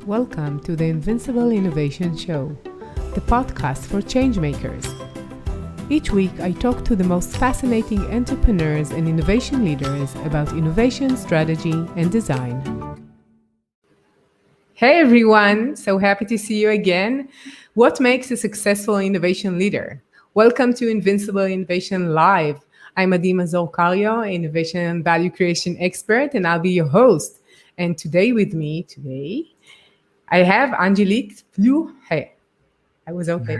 Welcome to the Invincible Innovation Show, the podcast for changemakers. Each week, I talk to the most fascinating entrepreneurs and innovation leaders about innovation, strategy, and design. Hey everyone, so happy to see you again. What makes a successful innovation leader? Welcome to Invincible Innovation Live. I'm Adima Zorkario, innovation and value creation expert, and I'll be your host. And today with me, I have Angelique Plugge. I was okay.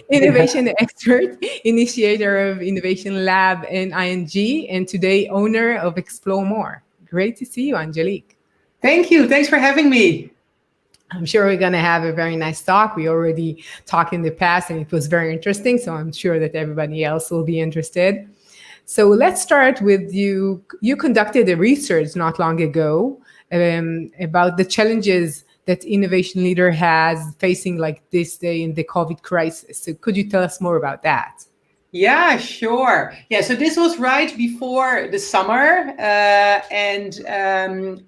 Innovation expert, initiator of Innovation Lab and ING, and today owner of Explore More. Great to see you, Angelique. Thank you. Thanks for having me. I'm sure we're going to have a very nice talk. We already talked in the past and it was very interesting. So I'm sure that everybody else will be interested. So let's start with you. You conducted a research not long ago about the challenges that innovation leader has facing like this day in the COVID crisis. So could you tell us more about that? Yeah, sure. Yeah, so this was right before the summer, and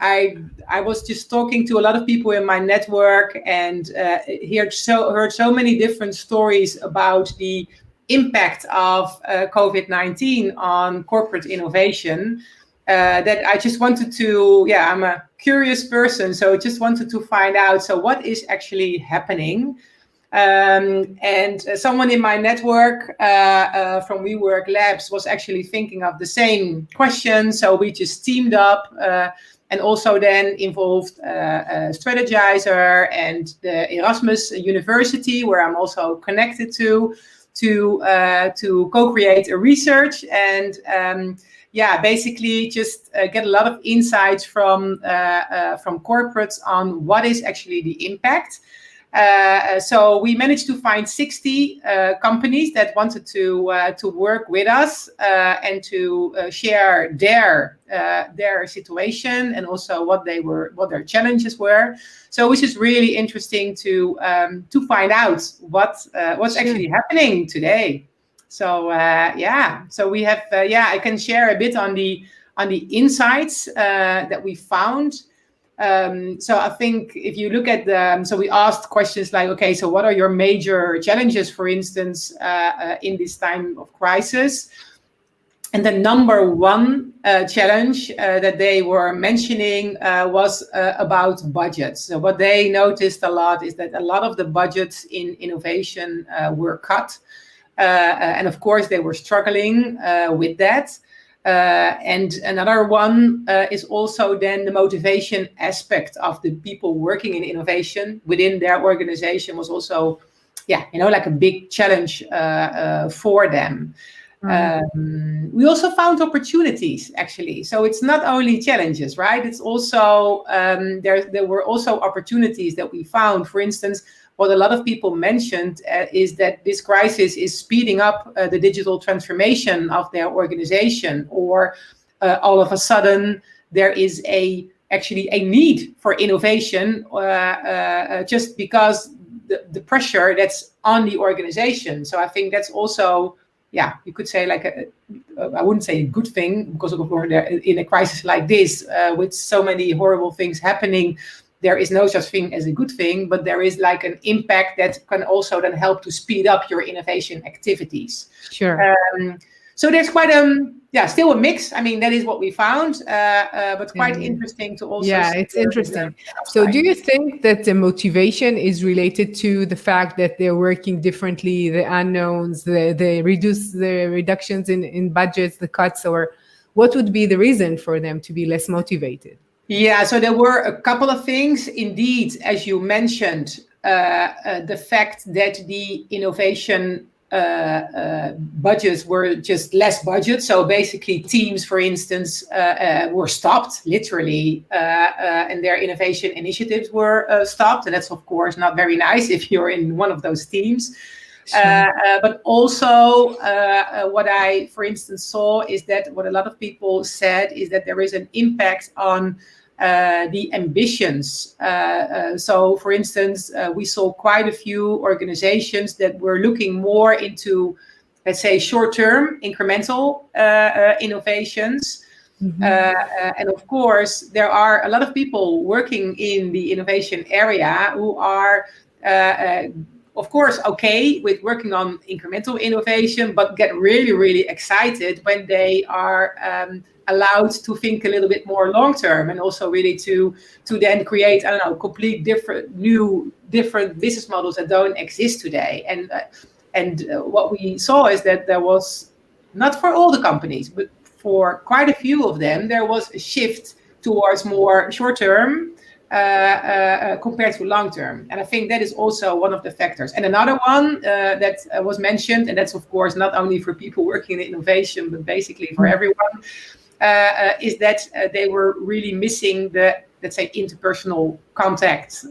I was just talking to a lot of people in my network, and heard so many different stories about the impact of COVID-19 on corporate innovation. That I just wanted to, I'm a curious person, so just wanted to find out, so what is actually happening? And someone in my network from WeWork Labs was actually thinking of the same question. So we just teamed up and also then involved a strategizer and the Erasmus University, where I'm also connected to co-create a research and basically just get a lot of insights from corporates on what is actually the impact. So we managed to find 60 companies that wanted to work with us and to share their situation and also what their challenges were. So which is really interesting to find out what's actually happening today. So so we have I can share a bit on the insights that we found. So I think if you look at so we asked questions like, okay, so what are your major challenges, for instance, in this time of crisis? And the number one challenge that they were mentioning was about budgets. So what they noticed a lot is that a lot of the budgets in innovation were cut. And of course, they were struggling with that. And another one is also then the motivation aspect of the people working in innovation within their organization was also, like a big challenge for them. We also found opportunities, actually. So it's not only challenges, right? It's also, there were also opportunities that we found. For instance, what a lot of people mentioned is that this crisis is speeding up the digital transformation of their organization, or all of a sudden there is actually a need for innovation just because the pressure that's on the organization. So I think that's also, you could say like I wouldn't say a good thing, because of course in a crisis like this with so many horrible things happening, there is no such thing as a good thing, but there is like an impact that can also then help to speed up your innovation activities. Sure. So there's quite still a mix. I mean, that is what we found, but quite interesting to also. Yeah, it's interesting. So do you think that the motivation is related to the fact that they're working differently, the unknowns, the reductions in budgets, the cuts, or what would be the reason for them to be less motivated? Yeah, so there were a couple of things. Indeed, as you mentioned, the fact that the innovation budgets were just less budget. So basically teams, for instance, were stopped literally, and their innovation initiatives were stopped. And that's, of course, not very nice if you're in one of those teams. Sure. But also what I, for instance, saw is that what a lot of people said is that there is an impact on the ambitions. So, for instance, we saw quite a few organizations that were looking more into, let's say, short-term incremental innovations. And of course, there are a lot of people working in the innovation area who are, of course, okay with working on incremental innovation, but get really, really excited when they are allowed to think a little bit more long term, and also really to then create, I don't know, complete different business models that don't exist today. And what we saw is that there was, not for all the companies, but for quite a few of them, there was a shift towards more short term compared to long term. And I think that is also one of the factors. And another one that was mentioned, and that's of course not only for people working in innovation, but basically for everyone, is that they were really missing the, let's say, interpersonal contact.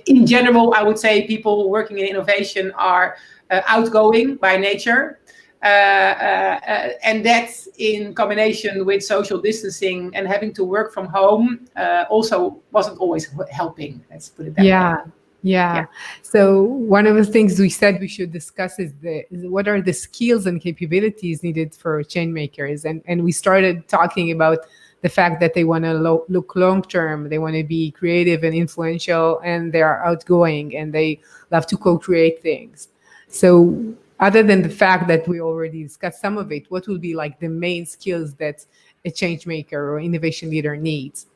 In general, I would say people working in innovation are outgoing by nature. And that, in combination with social distancing and having to work from home, also wasn't always helping. Let's put it that way. Yeah. So one of the things we said we should discuss is what are the skills and capabilities needed for change makers. And we started talking about the fact that they want to look long term, they want to be creative and influential, and they are outgoing, and they love to co-create things. So other than the fact that we already discussed some of it, what will be like the main skills that a change maker or innovation leader needs?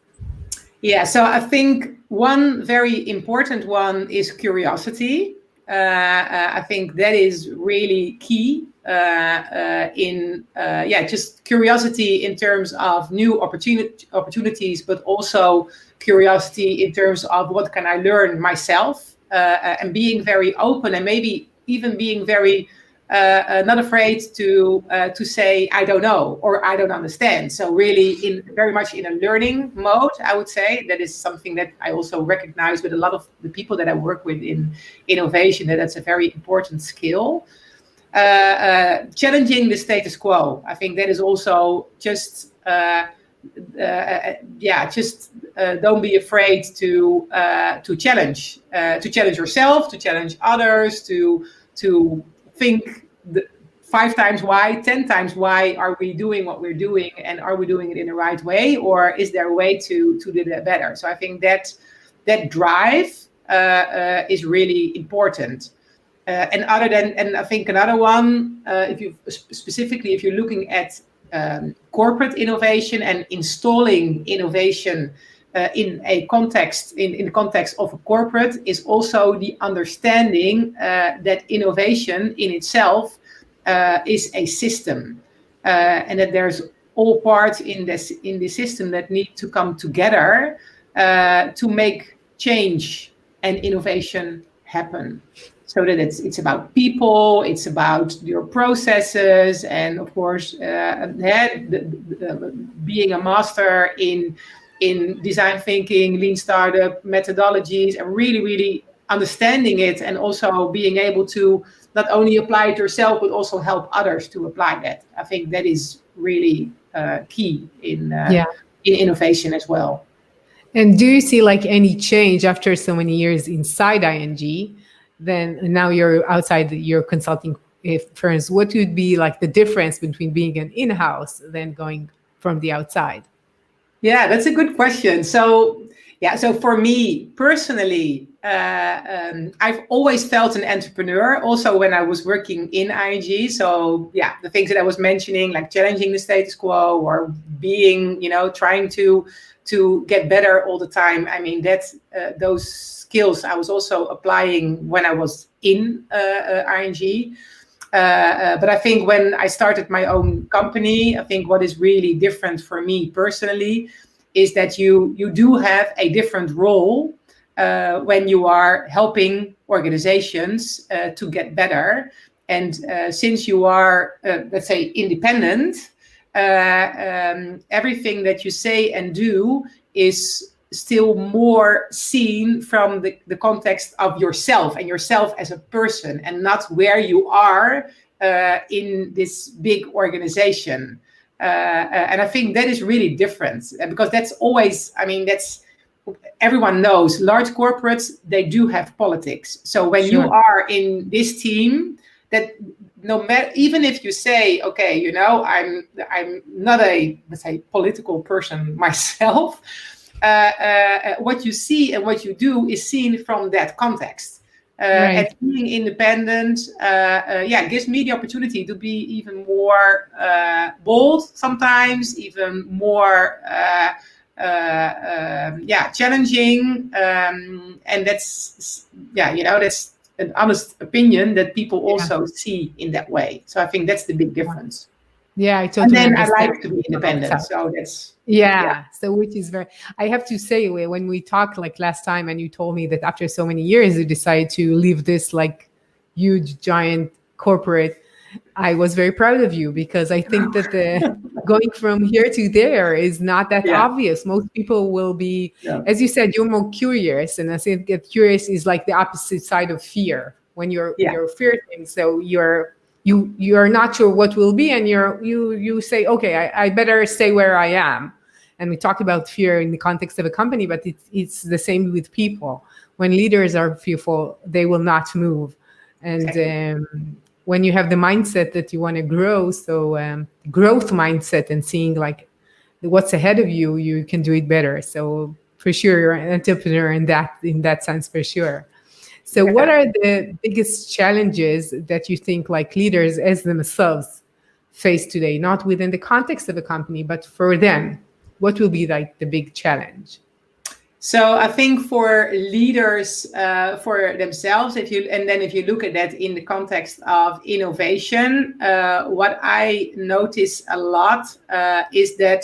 Yeah, so I think one very important one is curiosity. I think that is really key just curiosity in terms of new opportunities, but also curiosity in terms of what can I learn myself, and being very open, and maybe even being very not afraid to say I don't know or I don't understand. So really very much in a learning mode, I would say. That is something that I also recognize with a lot of the people that I work with in innovation, that's a very important skill. Challenging the status quo. I think that is also just don't be afraid to challenge yourself, to challenge others, to think 5 times why, 10 times why are we doing what we're doing, and are we doing it in the right way, or is there a way to do that better? So I think that drive is really important. And I think another one, if you're looking at corporate innovation and installing innovation in a context, in the context of a corporate, is also the understanding that innovation in itself is a system, and that there's all parts in the system that need to come together to make change and innovation happen. So that it's about people, it's about your processes, and of course, being a master in design thinking, lean startup methodologies, and really, really understanding it, and also being able to not only apply it yourself, but also help others to apply that. I think that is really key in innovation as well. And do you see like any change after so many years inside ING? Then now you're outside your consulting firms. What would be like the difference between being an in-house than going from the outside? Yeah, that's a good question. So for me personally, I've always felt an entrepreneur, also when I was working in ING. So the things that I was mentioning, like challenging the status quo, or being, trying to get better all the time. I mean, that's those skills I was also applying when I was in ING. But I think when I started my own company, I think what is really different for me personally is that you do have a different role when you are helping organizations to get better. And since you are, let's say, independent, everything that you say and do is still more seen from the context of yourself and yourself as a person, and not where you are in this big organization. And I think that is really different, because that's always, everyone knows large corporates, they do have politics. So when you are in this team, that no matter, even if you say, okay, I'm not a, let's say, political person myself, what you see and what you do is seen from that context. And Right. being independent, gives me the opportunity to be even more bold sometimes, even more challenging, and that's that's an honest opinion that people Yeah. also see in that way. So I think that's the big difference. Yeah, I And totally then I understand like to be on both independent, sides. so that's yeah. Yeah, so which is very, I have to say, when we talked like last time and you told me that after so many years you decided to leave this like huge giant corporate, I was very proud of you, because I think that the going from here to there is not that Yeah, obvious. Most people will be, yeah, as you said, you're more curious, and I think that curious is like the opposite side of fear. When yeah, you're fearing, so you're not sure what will be, and you say, okay, I better stay where I am. And we talked about fear in the context of a company, but it's the same with people. When leaders are fearful, they will not move. And exactly. when you have the mindset that you want to grow, so growth mindset and seeing like what's ahead of you, you can do it better. So for sure, you're an entrepreneur in that sense, for sure. So what Yeah. are the biggest challenges that you think like leaders as themselves face today, not within the context of a company, but for them? What will be like the big challenge? So I think for leaders, for themselves, if you look at that in the context of innovation, what I notice a lot is that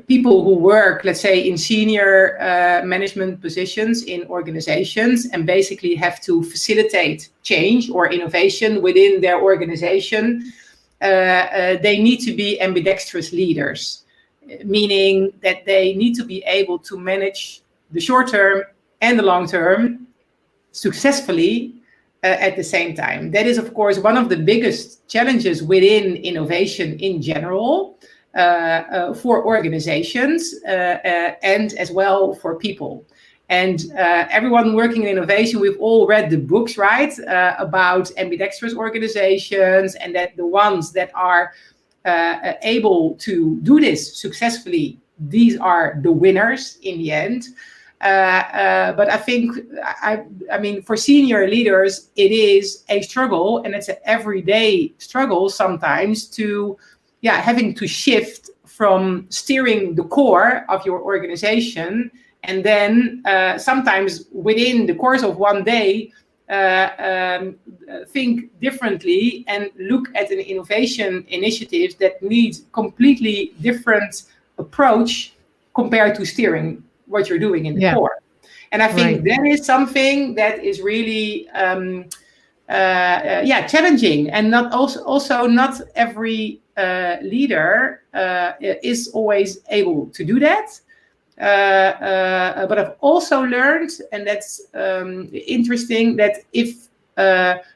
people who work, let's say, in senior management positions in organizations and basically have to facilitate change or innovation within their organization, they need to be ambidextrous leaders, meaning that they need to be able to manage the short term and the long term successfully at the same time. That is, of course, one of the biggest challenges within innovation in general, for organizations and as well for people. And everyone working in innovation, we've all read the books, right, about ambidextrous organizations, and that the ones that are able to do this successfully, these are the winners in the end. But I think, I mean, for senior leaders, it is a struggle, and it's an everyday struggle sometimes to, having to shift from steering the core of your organization, and then sometimes within the course of one day, think differently and look at an innovation initiative that needs completely different approach compared to steering what you're doing in the Yeah, core. And I think right. that is something that is really challenging, and not also not every leader is always able to do that. But I've also learned, and that's interesting, that if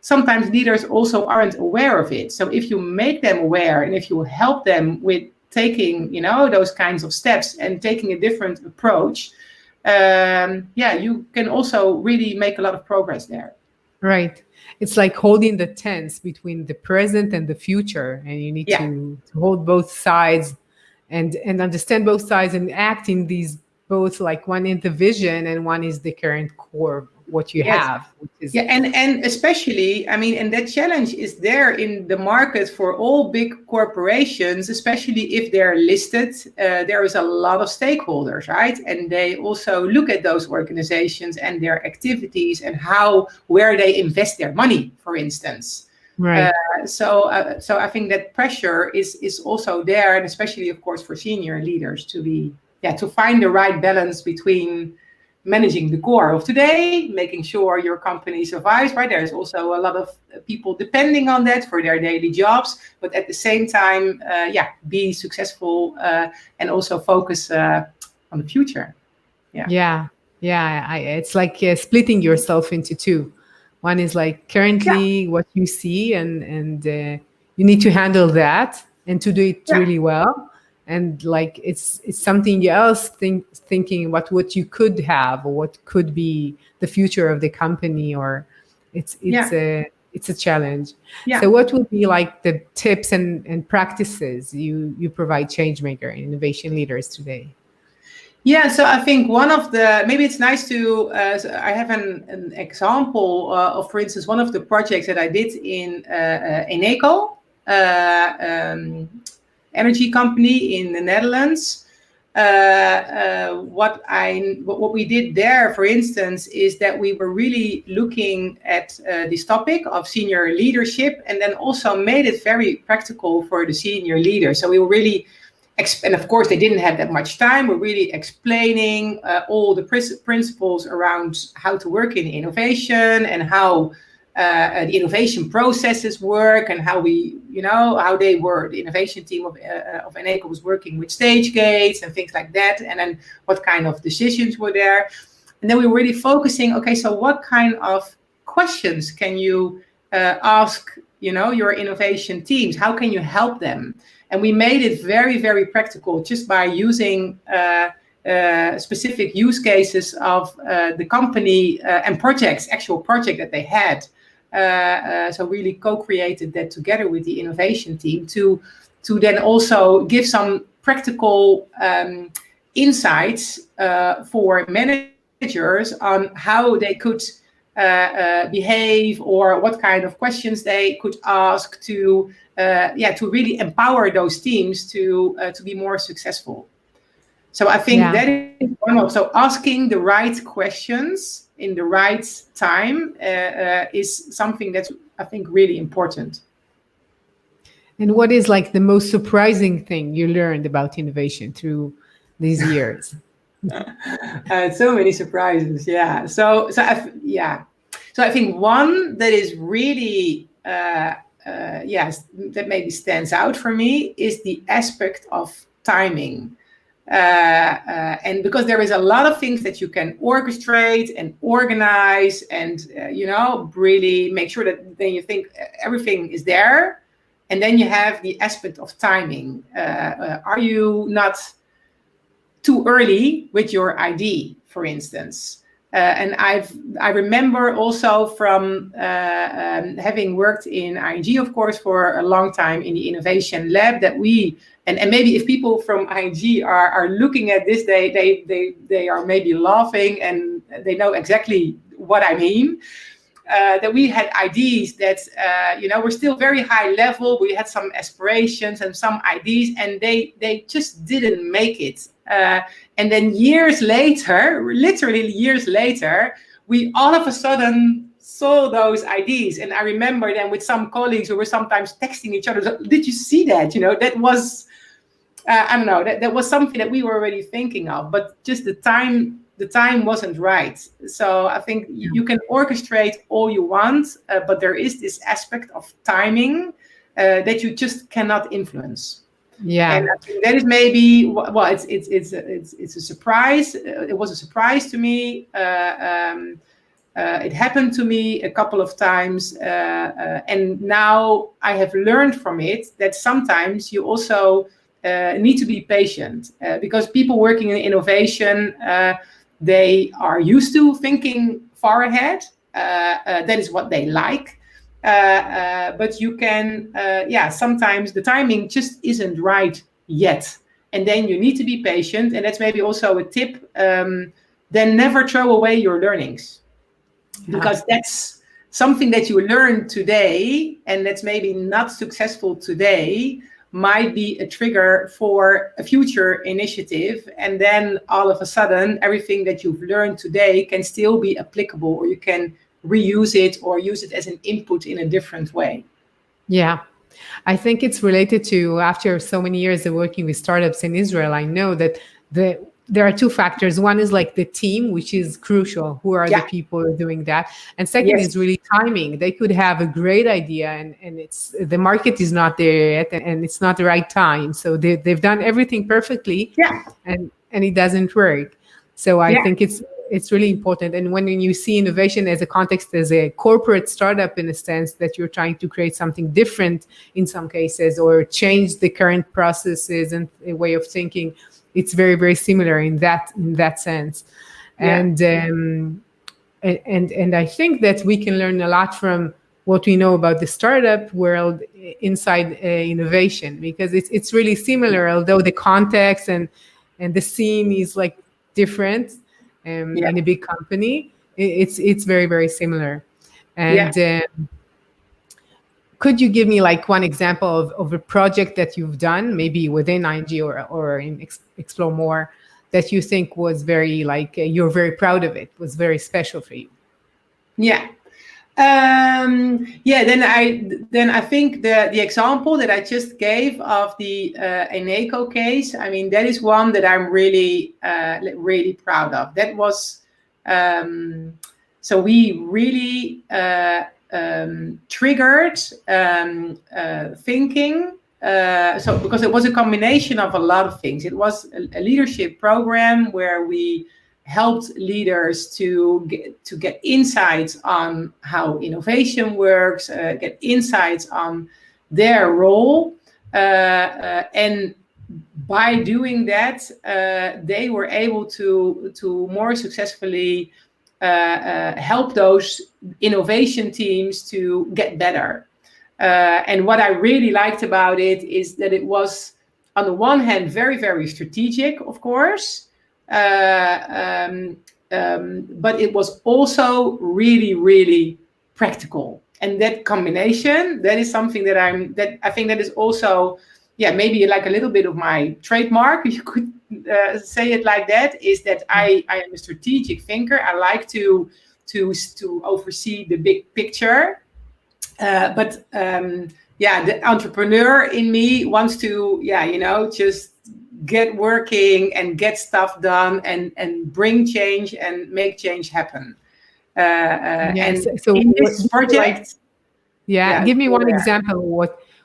sometimes leaders also aren't aware of it. So if you make them aware, and if you help them with taking, those kinds of steps and taking a different approach, you can also really make a lot of progress there. Right. It's like holding the tense between the present and the future, and you need Yeah. to hold both sides and understand both sides and act in these both, like one is the vision and one is the current core of what you Yes. have, which is Yeah, and especially, I mean, and that challenge is there in the market for all big corporations, especially if they're listed. There is a lot of stakeholders, right? And they also look at those organizations and their activities and where they invest their money, for instance. right. So I think that pressure is also there, and especially, of course, for senior leaders to find the right balance between managing the core of today, making sure your company survives, right? There's also a lot of people depending on that for their daily jobs, but at the same time, be successful and also focus on the future. Yeah. Yeah. Yeah. It's like splitting yourself into two. One is like Yeah. currently what you see, and you need to handle that and to do it Yeah. really well. And like it's something else thinking about what you could have or what could be the future of the company, or it's Yeah. it's a challenge. Yeah. So what would be like the tips and practices you provide change maker and innovation leaders today? Yeah, so I think one of the, maybe it's nice to, so I have an example of, for instance, one of the projects that I did in Eneco, energy company in the Netherlands. What we did there, for instance, is that we were really looking at this topic of senior leadership, and then also made it very practical for the senior leaders. So we were really, and of course they didn't have that much time. We're really explaining all the principles around how to work in innovation and how the innovation processes work, and how we, how they were, the innovation team of Eneco was working with stage gates and things like that, and then what kind of decisions were there. And then we were really focusing, okay, so what kind of questions can you ask, your innovation teams? How can you help them? And we made it very, very practical just by using specific use cases of the company and projects, actual project that they had. So really co-created that together with the innovation team to then also give some practical insights for managers on how they could behave, or what kind of questions they could ask to really empower those teams to be more successful. So I think that is one of, so asking the right questions in the right time is something that's, I think, really important. And what is like the most surprising thing you learned about innovation through these years? So many surprises, yeah. So I think one that is really that maybe stands out for me is the aspect of timing. And because there is a lot of things that you can orchestrate and organize and really make sure that then you think everything is there, and then you have the aspect of timing. Are you not too early with your ID, for instance? And I remember also from having worked in ING, of course, for a long time in the innovation lab, that we, and maybe if people from ING are looking at this, they are maybe laughing and they know exactly what I mean. That we had ideas that, were still very high level. We had some aspirations and some ideas, and they just didn't make it. And then years later, literally years later, we all of a sudden saw those ideas. And I remember then with some colleagues who were sometimes texting each other, did you see that? That was, I don't know, that was something that we were already thinking of, but just the time wasn't right. So I think you can orchestrate all you want, but there is this aspect of timing that you just cannot influence. Yeah, and I think that is maybe, well, it's a surprise. It was a surprise to me. It happened to me a couple of times, and now I have learned from it that sometimes you also need to be patient, because people working in innovation, they are used to thinking far ahead. That is what they like. But you can, sometimes the timing just isn't right yet. And then you need to be patient. And that's maybe also a tip. Then never throw away your learnings. Because that's something that you learn today, and that's maybe not successful today, might be a trigger for a future initiative. And then all of a sudden, everything that you've learned today can still be applicable, or you can reuse it or use it as an input in a different way. Yeah. I think it's related to, after so many years of working with startups in Israel, I know that there are two factors. One is like the team, which is crucial. Who are the people who are doing that? And second is really timing. They could have a great idea and it's the market is not there yet, and it's not the right time. So they've done everything perfectly, and it doesn't work. So I think it's really important. And when you see innovation as a context, as a corporate startup, in a sense that you're trying to create something different in some cases, or change the current processes and a way of thinking, it's very, very similar in that sense. And I think that we can learn a lot from what we know about the startup world inside innovation, because it's really similar, although the context and the scene is like different Yeah. in a big company. It's very, very similar. Yeah. And could you give me like one example of a project that you've done, maybe within ING or in Explore More, that you think was very like you're very proud of it, was very special for you? Yeah. Yeah, then I think the example that I just gave of the Eneco case, I mean, that is one that I'm really really proud of. That was so we really triggered thinking. So because it was a combination of a lot of things. It was a leadership program where we helped leaders to get insights on how innovation works, get insights on their role, and by doing that, they were able to more successfully help those innovation teams to get better. And what I really liked about it is that it was, on the one hand, very, very strategic, of course, but it was also really, really practical. And that combination, that is something that I think that is also, yeah, maybe like a little bit of my trademark, if you could say it like that, is that I am a strategic thinker. I like to oversee the big picture. But the entrepreneur in me wants to, just get working and get stuff done and bring change and make change happen. And so in this project, give me one example.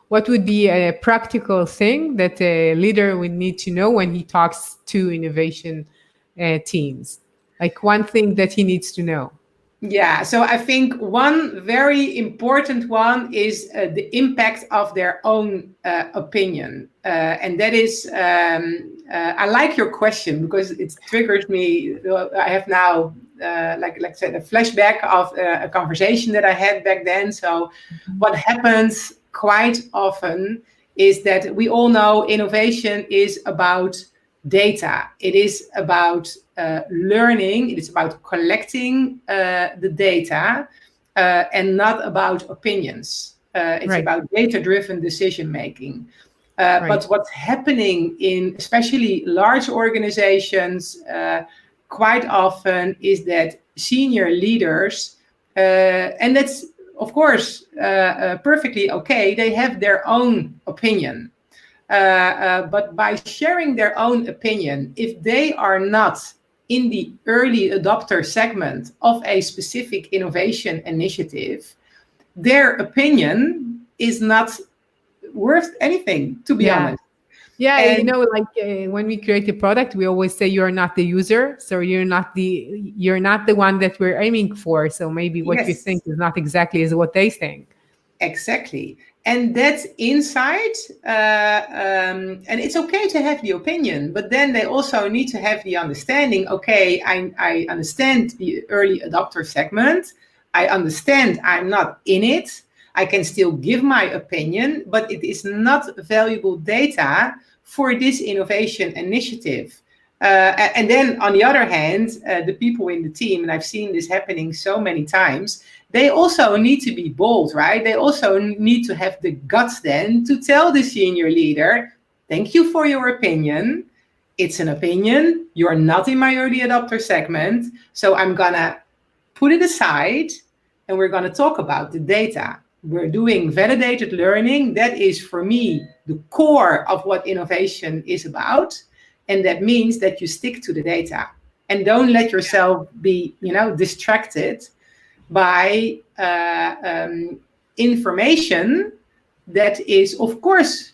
What would be a practical thing that a leader would need to know when he talks to innovation teams? Like one thing that he needs to know. Yeah, so I think one very important one is the impact of their own opinion. And that is, I like your question because it triggers me. I have now, like I said, a flashback of a conversation that I had back then. So what happens quite often is that we all know innovation is about data. It is about learning. It is about collecting the data and not about opinions. It's about data-driven decision making. But what's happening in especially large organizations quite often is that senior leaders, and that's of course perfectly okay, they have their own opinion. But by sharing their own opinion, if they are not in the early adopter segment of a specific innovation initiative, their opinion is not worth anything, to be honest. Yeah, and, when we create a product, we always say you're not the user, so you're not the one that we're aiming for. So maybe what you think is not exactly as what they think. Exactly. And that's insight. And it's okay to have the opinion, but then they also need to have the understanding, okay, I understand the early adopter segment. I understand I'm not in it. I can still give my opinion, but it is not valuable data for this innovation initiative. And then on the other hand, the people in the team, and I've seen this happening so many times, they also need to be bold, right? They also need to have the guts then to tell the senior leader, thank you for your opinion. It's an opinion. You're not in my early adopter segment. So I'm going to put it aside and we're going to talk about the data. We're doing validated learning. That is, for me, the core of what innovation is about. And that means that you stick to the data and don't let yourself be, distracted by information that is, of course,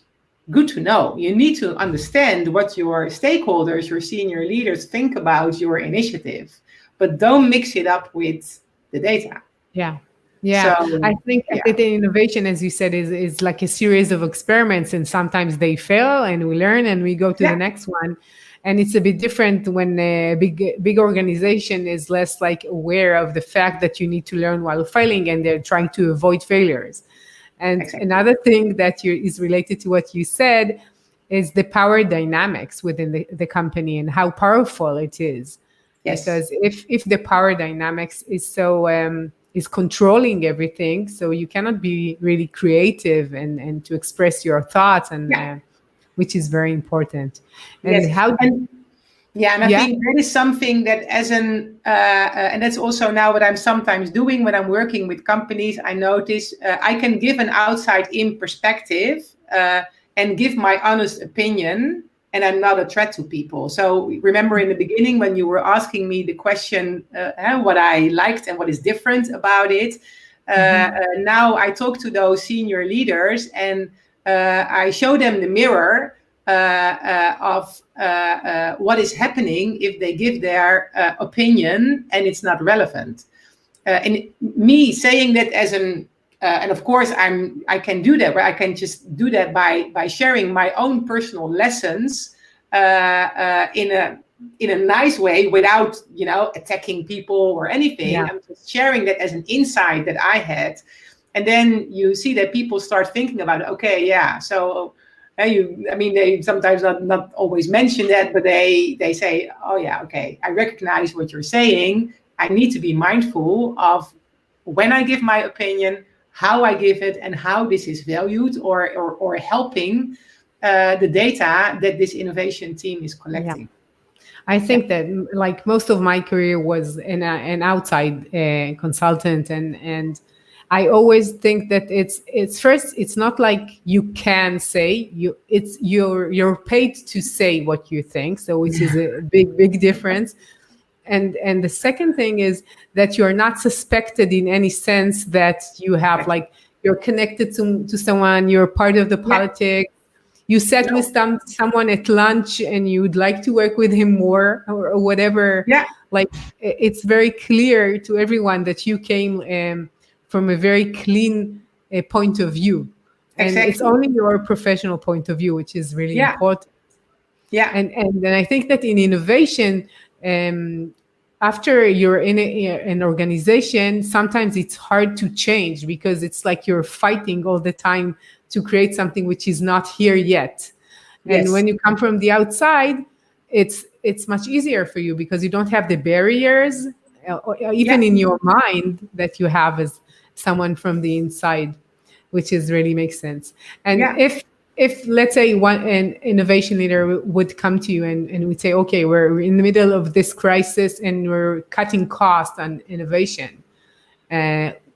good to know. You need to understand what your stakeholders, your senior leaders think about your initiative, but don't mix it up with the data. Yeah. So, I think innovation, as you said, is like a series of experiments, and sometimes they fail and we learn and we go to the next one. And it's a bit different when a big organization is less like aware of the fact that you need to learn while failing, and they're trying to avoid failures. And Exactly. another thing that is related to what you said is the power dynamics within the company and how powerful it is. Yes. Because if the power dynamics is so is controlling everything, so you cannot be really creative and to express your thoughts, and Yeah. which is very important. And Yes. how? And yeah, and I Yeah. think that is something that and that's also now what I'm sometimes doing when I'm working with companies. I notice I can give an outside in perspective and give my honest opinion, and I'm not a threat to people. So remember in the beginning when you were asking me the question, what I liked and what is different about it. Now I talk to those senior leaders and I show them the mirror of what is happening if they give their opinion and it's not relevant. And me saying that as an and of course I can do that, but I can just do that by sharing my own personal lessons in a nice way without attacking people or anything. Yeah. I'm just sharing that as an insight that I had, and then you see that people start thinking about it. Okay, yeah, so. They sometimes not always mention that, but they say, oh yeah, okay, I recognize what you're saying. I need to be mindful of when I give my opinion, how I give it, and how this is valued or helping the data that this innovation team is Yeah. collecting. I Yeah. think that like most of my career was an outside consultant, and I always think that it's first, it's not like you can say it's you're paid to say what you think, so which is a big difference. And the second thing is that you're not suspected in any sense that you have like you're connected to someone, you're part of the Yeah. politics, you sat with No. someone at lunch and you'd like to work with him more, or whatever. Yeah. Like it's very clear to everyone that you came from a very clean point of view, and it's Exactly. only your professional point of view, which is really Yeah. important. Yeah. And then I think that in innovation, after you're in an organization, sometimes it's hard to change because it's like you're fighting all the time to create something which is not here yet. And Yes. when you come from the outside, it's much easier for you because you don't have the barriers, or Yeah. even in your mind, that you have as someone from the inside, which is really makes sense. And Yeah. if let's say an innovation leader would come to you and would say, okay, we're in the middle of this crisis and we're cutting costs on innovation,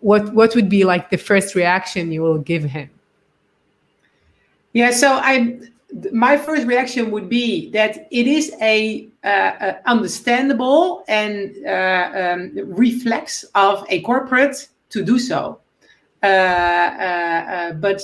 what would be like the first reaction you will give him? Yeah, so my first reaction would be that it is a understandable and reflex of a corporate to do so, but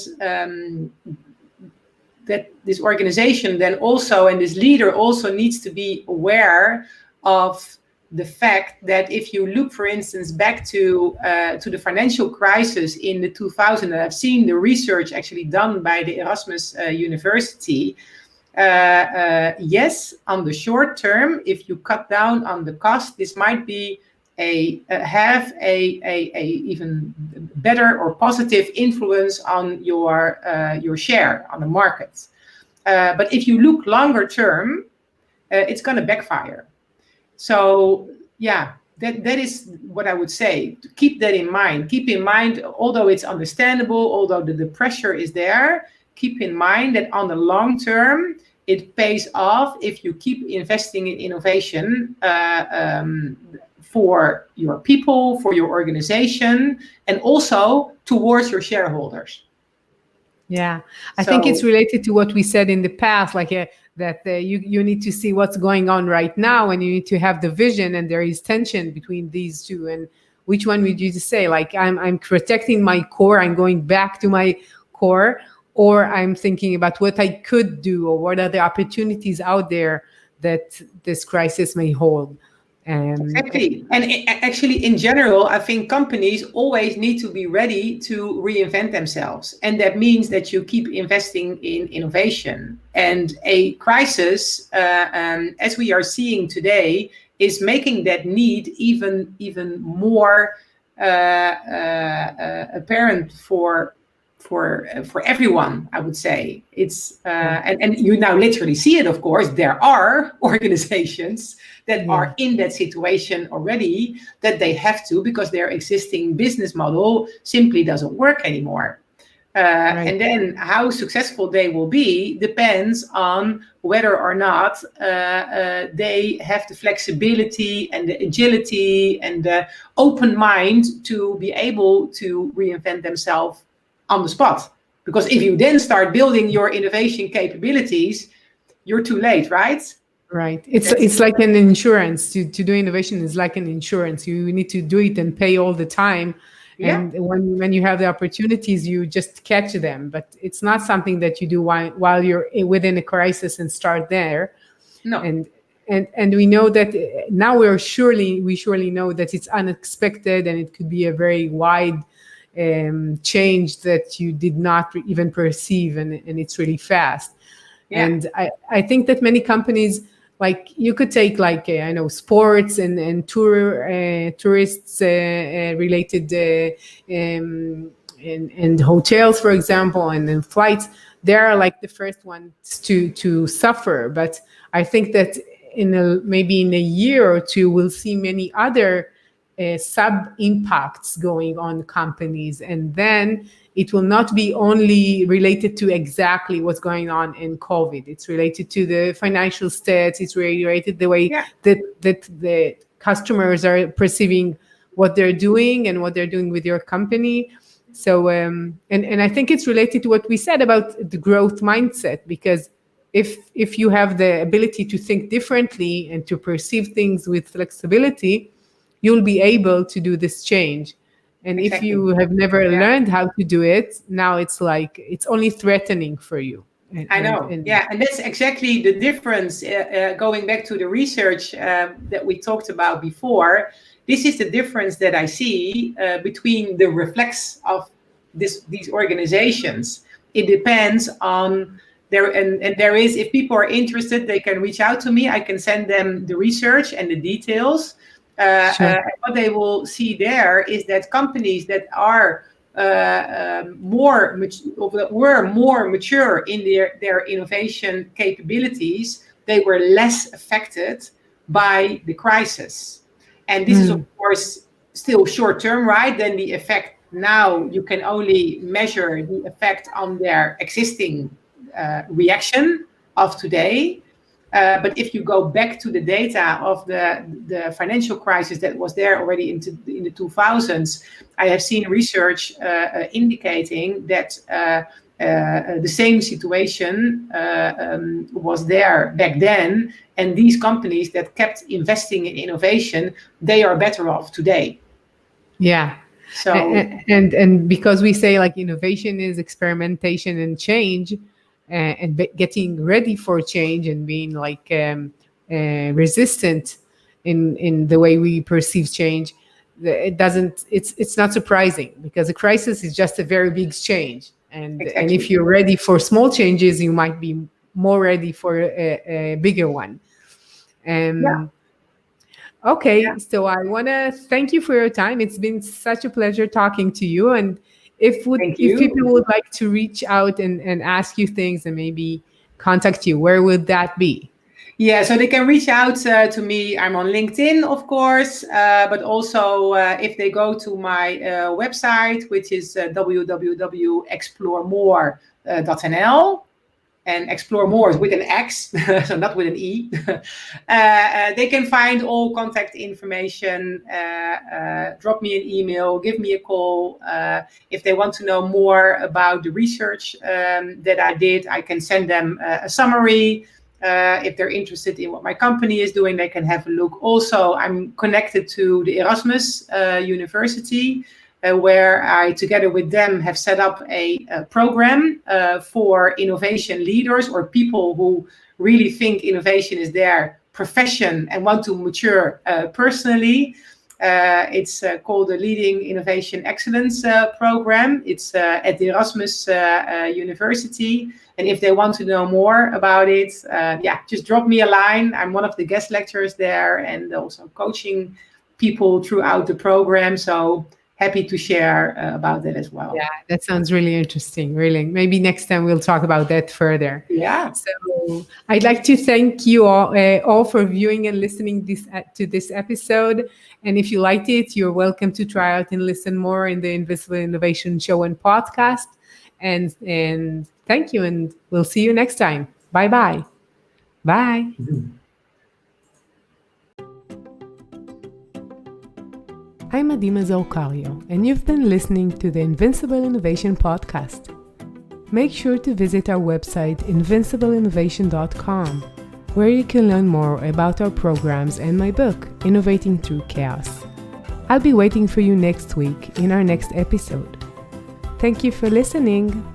that this organization then also and this leader also needs to be aware of the fact that if you look, for instance, back to the financial crisis in the 2000s, and I've seen the research actually done by the Erasmus University. Yes, on the short term, if you cut down on the cost, this might be have a even better or positive influence on your share on the market. But if you look longer term, it's going to backfire. So yeah, that is what I would say. To keep that in mind. Keep in mind, although it's understandable, although the pressure is there, keep in mind that on the long term, it pays off if you keep investing in innovation for your people, for your organization, and also towards your shareholders. Yeah, I think it's related to what we said in the past, like that you need to see what's going on right now, and you need to have the vision, and there is tension between these two. And which one would you say? Like I'm protecting my core, I'm going back to my core, or I'm thinking about what I could do, or what are the opportunities out there that this crisis may hold. Exactly. And actually, in general, I think companies always need to be ready to reinvent themselves. And that means that you keep investing in innovation. And a crisis, as we are seeing today, is making that need even more apparent for everyone. I would say it's and you now literally see it. Of course, there are organizations that are in that situation already, that they have to, because their existing business model simply doesn't work anymore. And then how successful they will be depends on whether or not they have the flexibility and the agility and the open mind to be able to reinvent themselves on the spot. Because if you then start building your innovation capabilities, you're too late, right? Right. It's like an insurance. To do innovation is like an insurance. You need to do it and pay all the time. And when you have the opportunities, you just catch them. But it's not something that you do while you're within a crisis and start there. No. And we know that now we surely know that it's unexpected, and it could be a very wide change that you did not even perceive, and it's really fast. And I think that many companies, like you could take like I know sports and tourists related and hotels, for example, and then flights. They are like the first ones to suffer. But I think that maybe in a year or two, we'll see many other sub impacts going on companies, and then it will not be only related to exactly what's going on in COVID. It's related to the financial stats. It's related the way that the customers are perceiving what they're doing and what they're doing with your company. So, and I think it's related to what we said about the growth mindset, because if you have the ability to think differently and to perceive things with flexibility, you'll be able to do this change. And if you have never learned how to do it, now it's like it's only threatening for you. I know. And that's exactly the difference. Going back to the research that we talked about before, this is the difference that I see between the reflex of these organizations. It depends on there is, if people are interested, they can reach out to me. I can send them the research and the details. What they will see there is that companies that are more mature in their innovation capabilities, they were less affected by the crisis. And this is, of course, still short term, right? Then the effect now, you can only measure the effect on their existing reaction of today. But if you go back to the data of the financial crisis that was there already in the 2000s, I have seen research indicating that the same situation was there back then. And these companies that kept investing in innovation, they are better off today. Yeah. So and because we say like innovation is experimentation and change, and getting ready for change and being like resistant in the way we perceive change, it's not surprising, because a crisis is just a very big change, and if you're ready for small changes, you might be more ready for a bigger one. So I want to thank you for your time. It's been such a pleasure talking to you. And if people would like to reach out and ask you things and maybe contact you, where would that be? Yeah, so they can reach out to me. I'm on LinkedIn, of course, but also if they go to my website, which is www.exploremore.nl. And explore more is with an X, so not with an E. They can find all contact information, drop me an email, give me a call. If they want to know more about the research that I did, I can send them a summary. If they're interested in what my company is doing, they can have a look. Also, I'm connected to the Erasmus University, where I, together with them, have set up a program for innovation leaders, or people who really think innovation is there profession and want to mature personally. It's called the Leading Innovation Excellence Program. It's at the Erasmus University. And if they want to know more about it, just drop me a line. I'm one of the guest lecturers there and also coaching people throughout the program. So happy to share about that as well. Yeah, that sounds really interesting. Really, maybe next time we'll talk about that further. Yeah. So I'd like to thank you all for viewing and listening to this episode. And if you liked it, you're welcome to try out and listen more in the Invincible Innovation Show and podcast. And thank you, and we'll see you next time. Bye-bye. Bye. I'm Adima Zorkario, and you've been listening to the Invincible Innovation Podcast. Make sure to visit our website, invincibleinnovation.com, where you can learn more about our programs and my book, Innovating Through Chaos. I'll be waiting for you next week in our next episode. Thank you for listening.